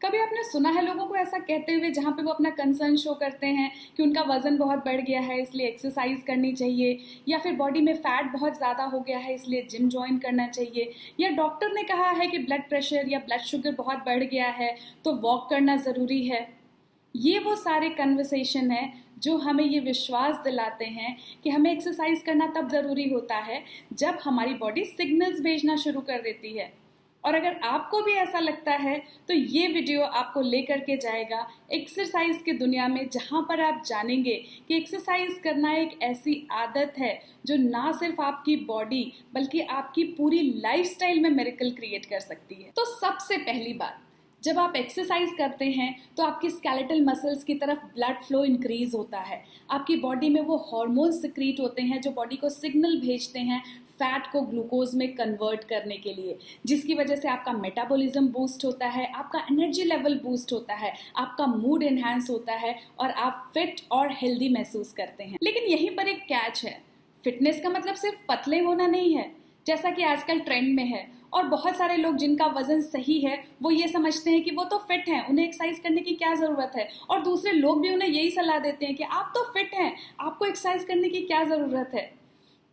कभी आपने सुना है लोगों को ऐसा कहते हुए जहाँ पे वो अपना कंसर्न शो करते हैं कि उनका वजन बहुत बढ़ गया है इसलिए एक्सरसाइज करनी चाहिए, या फिर बॉडी में फैट बहुत ज़्यादा हो गया है इसलिए जिम ज्वाइन करना चाहिए, या डॉक्टर ने कहा है कि ब्लड प्रेशर या ब्लड शुगर बहुत बढ़ गया है तो वॉक करना ज़रूरी है। ये वो सारे कन्वर्सेशन है जो हमें ये विश्वास दिलाते हैं कि हमें एक्सरसाइज करना तब ज़रूरी होता है जब हमारी बॉडी सिग्नल्स भेजना शुरू कर देती है। और अगर आपको भी ऐसा लगता है तो ये वीडियो आपको लेकर के जाएगा एक्सरसाइज की दुनिया में, जहाँ पर आप जानेंगे कि एक्सरसाइज करना एक ऐसी आदत है जो ना सिर्फ आपकी बॉडी बल्कि आपकी पूरी लाइफस्टाइल में मिरेकल क्रिएट कर सकती है। तो सबसे पहली बात, जब आप एक्सरसाइज करते हैं तो आपकी स्केलेटल मसल्स की तरफ ब्लड फ्लो इंक्रीज होता है। आपकी बॉडी में वो हार्मोन्स सिक्रीट होते हैं जो बॉडी को सिग्नल भेजते हैं फैट को ग्लूकोज में कन्वर्ट करने के लिए, जिसकी वजह से आपका मेटाबॉलिज्म बूस्ट होता है, आपका एनर्जी लेवल बूस्ट होता है, आपका मूड एनहांस होता है और आप फिट और हेल्दी महसूस करते हैं। लेकिन यहीं पर एक कैच है, फिटनेस का मतलब सिर्फ पतले होना नहीं है जैसा कि आजकल ट्रेंड में है। और बहुत सारे लोग जिनका वजन सही है वो ये समझते हैं कि वो तो फिट हैं, उन्हें एक्सरसाइज करने की क्या ज़रूरत है, और दूसरे लोग भी उन्हें यही सलाह देते हैं कि आप तो फिट हैं, आपको एक्सरसाइज करने की क्या ज़रूरत है।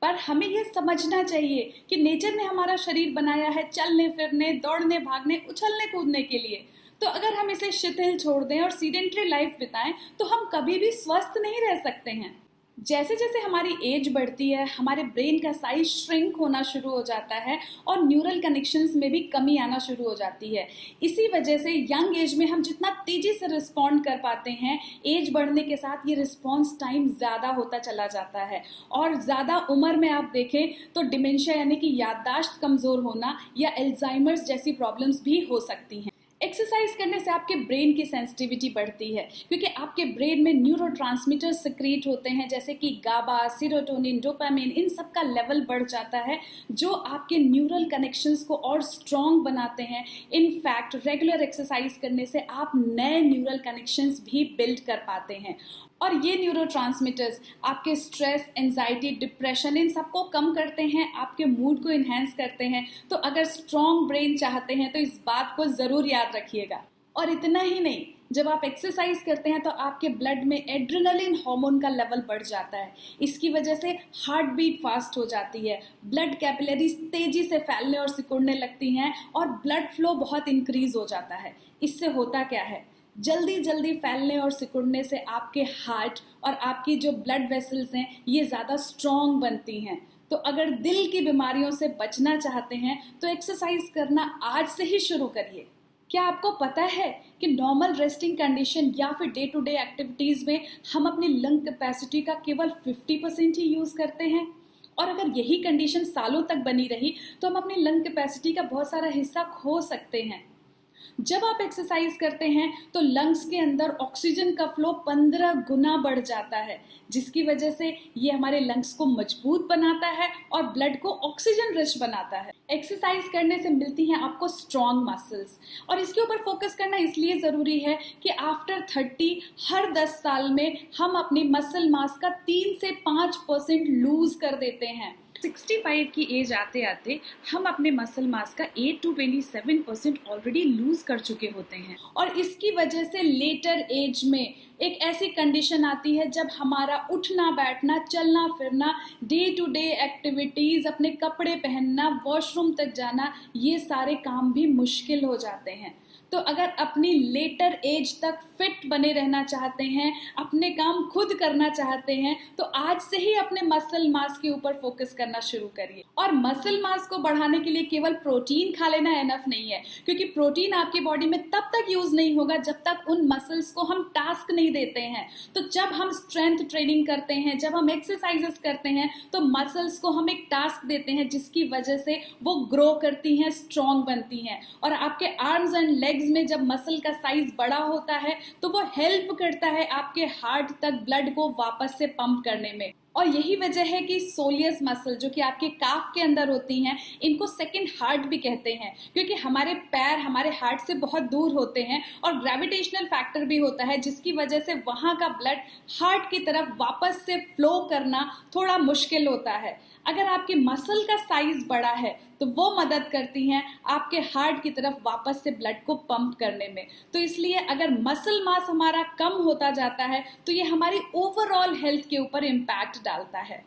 पर हमें ये समझना चाहिए कि नेचर ने हमारा शरीर बनाया है चलने फिरने, दौड़ने, भागने, उछलने कूदने के लिए। तो अगर हम इसे शिथिल छोड़ दें और सीडेंटरी लाइफ बिताएं तो हम कभी भी स्वस्थ नहीं रह सकते हैं। जैसे जैसे हमारी एज बढ़ती है हमारे ब्रेन का साइज श्रिंक होना शुरू हो जाता है और न्यूरल कनेक्शंस में भी कमी आना शुरू हो जाती है। इसी वजह से यंग एज में हम जितना तेजी से रिस्पॉन्ड कर पाते हैं, एज बढ़ने के साथ ये रिस्पॉन्स टाइम ज़्यादा होता चला जाता है। और ज़्यादा उम्र में आप देखें तो डिमेंशिया यानी कि याददाश्त कमज़ोर होना या एल्जाइमर्स जैसी प्रॉब्लम्स भी हो सकती हैं। एक्सरसाइज करने से आपके ब्रेन की सेंसिटिविटी बढ़ती है क्योंकि आपके ब्रेन में न्यूरोट्रांसमीटर्स सिक्रीट होते हैं जैसे कि गाबा, सीरोटोनिन, डोपामिन, इन सब का लेवल बढ़ जाता है जो आपके न्यूरल कनेक्शंस को और स्ट्रॉन्ग बनाते हैं। इनफैक्ट रेगुलर एक्सरसाइज करने से आप नए न्यूरल कनेक्शंस भी बिल्ड कर पाते हैं और ये न्यूरोट्रांसमीटर्स आपके स्ट्रेस, एंजाइटी, डिप्रेशन इन सबको कम करते हैं, आपके मूड को इन्हेंस करते हैं। तो अगर स्ट्रॉन्ग ब्रेन चाहते हैं तो इस बात को ज़रूर याद रखिएगा। और इतना ही नहीं, जब आप एक्सरसाइज करते हैं तो आपके ब्लड में एड्रेनलिन हार्मोन का लेवल बढ़ जाता है। इसकी वजह से हार्ट बीट फास्ट हो जाती है, ब्लड कैपिलरीज तेजी से फैलने और सिकुड़ने लगती हैं और ब्लड फ्लो बहुत इंक्रीज हो जाता है। इससे होता क्या है, जल्दी जल्दी फैलने और सिकुड़ने से आपके हार्ट और आपकी जो ब्लड वेसल्स हैं ये ज़्यादा स्ट्रॉन्ग बनती हैं। तो अगर दिल की बीमारियों से बचना चाहते हैं तो एक्सरसाइज करना आज से ही शुरू करिए। क्या आपको पता है कि नॉर्मल रेस्टिंग कंडीशन या फिर डे टू डे एक्टिविटीज़ में हम अपनी लंग कैपेसिटी का केवल 50% ही यूज़ करते हैं, और अगर यही कंडीशन सालों तक बनी रही तो हम अपनी लंग कैपेसिटी का बहुत सारा हिस्सा खो सकते हैं। जब आप एक्सरसाइज करते हैं तो लंग्स के अंदर ऑक्सीजन का फ्लो 15 गुना बढ़ जाता है, जिसकी वजह से ये हमारे लंग्स को मजबूत बनाता है और ब्लड को ऑक्सीजन रिच बनाता है। एक्सरसाइज करने से मिलती हैं आपको स्ट्रॉन्ग मसल्स, और इसके ऊपर फोकस करना इसलिए ज़रूरी है कि आफ्टर 30 हर 10 साल में हम अपनी मसल मास का 3 से 5% लूज कर देते हैं। 65 की एज आते आते हम अपने मसल मास का 8 to 27% ऑलरेडी लूज कर चुके होते हैं, और इसकी वजह से लेटर एज में एक ऐसी कंडीशन आती है जब हमारा उठना बैठना, चलना फिरना, डे टू डे एक्टिविटीज़, अपने कपड़े पहनना, वॉशरूम तक जाना, ये सारे काम भी मुश्किल हो जाते हैं। तो अगर अपनी लेटर एज तक फिट बने रहना चाहते हैं, अपने काम खुद करना चाहते हैं, तो आज से ही अपने मसल मास के ऊपर फोकस करना शुरू करिए। और मसल मास को बढ़ाने के लिए केवल प्रोटीन खा लेना एनफ नहीं है, क्योंकि प्रोटीन आपकी बॉडी में तब तक यूज नहीं होगा जब तक उन मसल्स को हम टास्क नहीं देते हैं। तो जब हम स्ट्रेंथ ट्रेनिंग करते हैं, जब हम एक्सरसाइजेस करते हैं, तो मसल्स को हम एक टास्क देते हैं जिसकी वजह से वो ग्रो करती हैं, स्ट्रॉन्ग बनती हैं। और आपके आर्म्स एंड लेग्स में जब मसल का साइज बड़ा होता है तो वो हेल्प करता है आपके हार्ट तक ब्लड को वापस से पंप करने में। और यही वजह है कि सोलियस मसल जो कि आपके काफ के अंदर होती हैं, इनको सेकंड हार्ट भी कहते हैं, क्योंकि हमारे पैर हमारे हार्ट से बहुत दूर होते हैं और ग्रेविटेशनल फैक्टर भी होता है, जिसकी वजह से वहाँ का ब्लड हार्ट की तरफ वापस से फ्लो करना थोड़ा मुश्किल होता है। अगर आपके मसल का साइज बड़ा है तो वो मदद करती हैं आपके हार्ट की तरफ वापस से ब्लड को पंप करने में। तो इसलिए अगर मसल मास हमारा कम होता जाता है तो ये हमारी ओवरऑल हेल्थ के ऊपर इम्पैक्ट डालता है।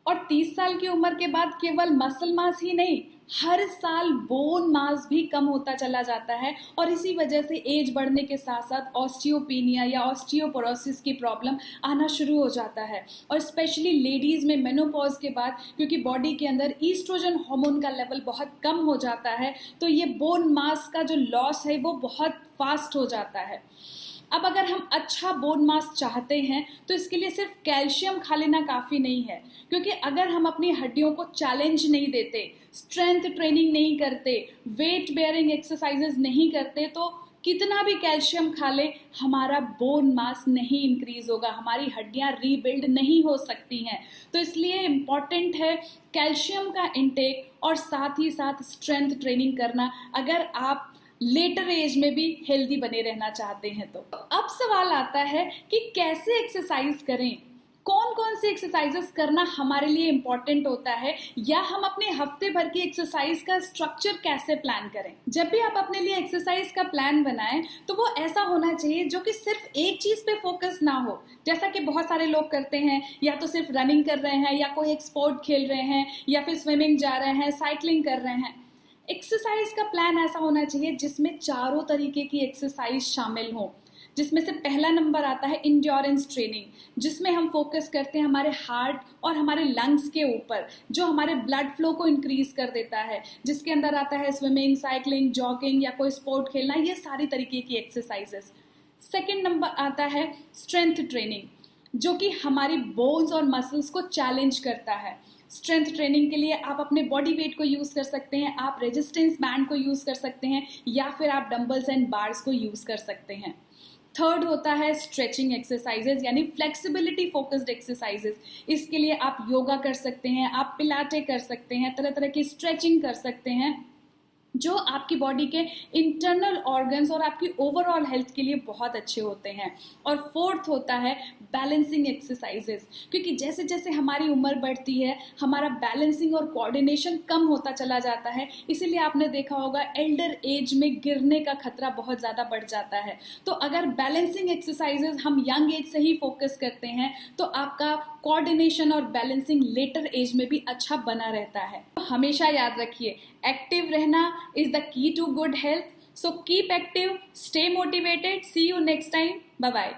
और 30 साल की उम्र के बाद केवल मसल मास ही नहीं, हर साल बोन मास भी कम होता चला जाता है और इसी वजह से एज बढ़ने के साथ साथ ऑस्टियोपेनिया या ऑस्टियोपोरोसिस की प्रॉब्लम आना शुरू हो जाता है। और स्पेशली लेडीज़ में मेनोपॉज के बाद, क्योंकि बॉडी के अंदर ईस्ट्रोजन हार्मोन का लेवल बहुत कम हो जाता है, तो ये बोन मास का जो लॉस है वो बहुत फास्ट हो जाता है। अब अगर हम अच्छा बोन मास चाहते हैं तो इसके लिए सिर्फ कैल्शियम खा लेना काफ़ी नहीं है, क्योंकि अगर हम अपनी हड्डियों को चैलेंज नहीं देते, स्ट्रेंथ ट्रेनिंग नहीं करते, वेट बेयरिंग एक्सरसाइजेज नहीं करते, तो कितना भी कैल्शियम खा ले हमारा बोन मास नहीं इंक्रीज होगा, हमारी हड्डियां रीबिल्ड नहीं हो सकती हैं। तो इसलिए इम्पॉर्टेंट है कैल्शियम का इंटेक और साथ ही साथ स्ट्रेंथ ट्रेनिंग करना, अगर आप लेटर एज में भी हेल्दी बने रहना चाहते हैं। तो अब सवाल आता है कि कैसे एक्सरसाइज करें, कौन कौन सी एक्सरसाइजेस करना हमारे लिए इम्पॉर्टेंट होता है, या हम अपने हफ्ते भर की एक्सरसाइज का स्ट्रक्चर कैसे प्लान करें। जब भी आप अपने लिए एक्सरसाइज का प्लान बनाएं तो वो ऐसा होना चाहिए जो कि सिर्फ एक चीज पे फोकस ना हो, जैसा कि बहुत सारे लोग करते हैं, या तो सिर्फ रनिंग कर रहे हैं, या कोई एक स्पोर्ट खेल रहे हैं, या फिर स्विमिंग जा रहे हैं, साइकिलिंग कर रहे हैं। एक्सरसाइज का प्लान ऐसा होना चाहिए जिसमें चारों तरीके की एक्सरसाइज शामिल हो, जिसमें से पहला नंबर आता है इंड्योरेंस ट्रेनिंग, जिसमें हम फोकस करते हैं हमारे हार्ट और हमारे लंग्स के ऊपर, जो हमारे ब्लड फ्लो को इंक्रीज कर देता है, जिसके अंदर आता है स्विमिंग, साइकिलिंग, जॉगिंग या कोई स्पोर्ट खेलना, ये सारी तरीके की एक्सरसाइजेस। सेकेंड नंबर आता है स्ट्रेंथ ट्रेनिंग, जो कि हमारी बोन्स और मसल्स को चैलेंज करता है। स्ट्रेंथ ट्रेनिंग के लिए आप अपने बॉडी वेट को यूज़ कर सकते हैं, आप रेजिस्टेंस बैंड को यूज़ कर सकते हैं, या फिर आप डंबल्स एंड बार्स को यूज़ कर सकते हैं। थर्ड होता है स्ट्रेचिंग एक्सरसाइजेज, यानी फ्लेक्सिबिलिटी फोकस्ड एक्सरसाइजेज। इसके लिए आप योगा कर सकते हैं, आप पिलाटे कर सकते हैं, तरह तरह की स्ट्रेचिंग कर सकते हैं, जो आपकी बॉडी के इंटरनल ऑर्गन्स और आपकी ओवरऑल हेल्थ के लिए बहुत अच्छे होते हैं। और फोर्थ होता है बैलेंसिंग एक्सरसाइजेस, क्योंकि जैसे जैसे हमारी उम्र बढ़ती है हमारा बैलेंसिंग और कोऑर्डिनेशन कम होता चला जाता है, इसीलिए आपने देखा होगा एल्डर एज में गिरने का खतरा बहुत ज़्यादा बढ़ जाता है। तो अगर बैलेंसिंग एक्सरसाइजेस हम यंग एज से ही फोकस करते हैं तो आपका कोऑर्डिनेशन और बैलेंसिंग लेटर एज में भी अच्छा बना रहता है। तो हमेशा याद रखिए, एक्टिव रहना is the key to good health. So keep active, stay motivated. See you next time. Bye bye.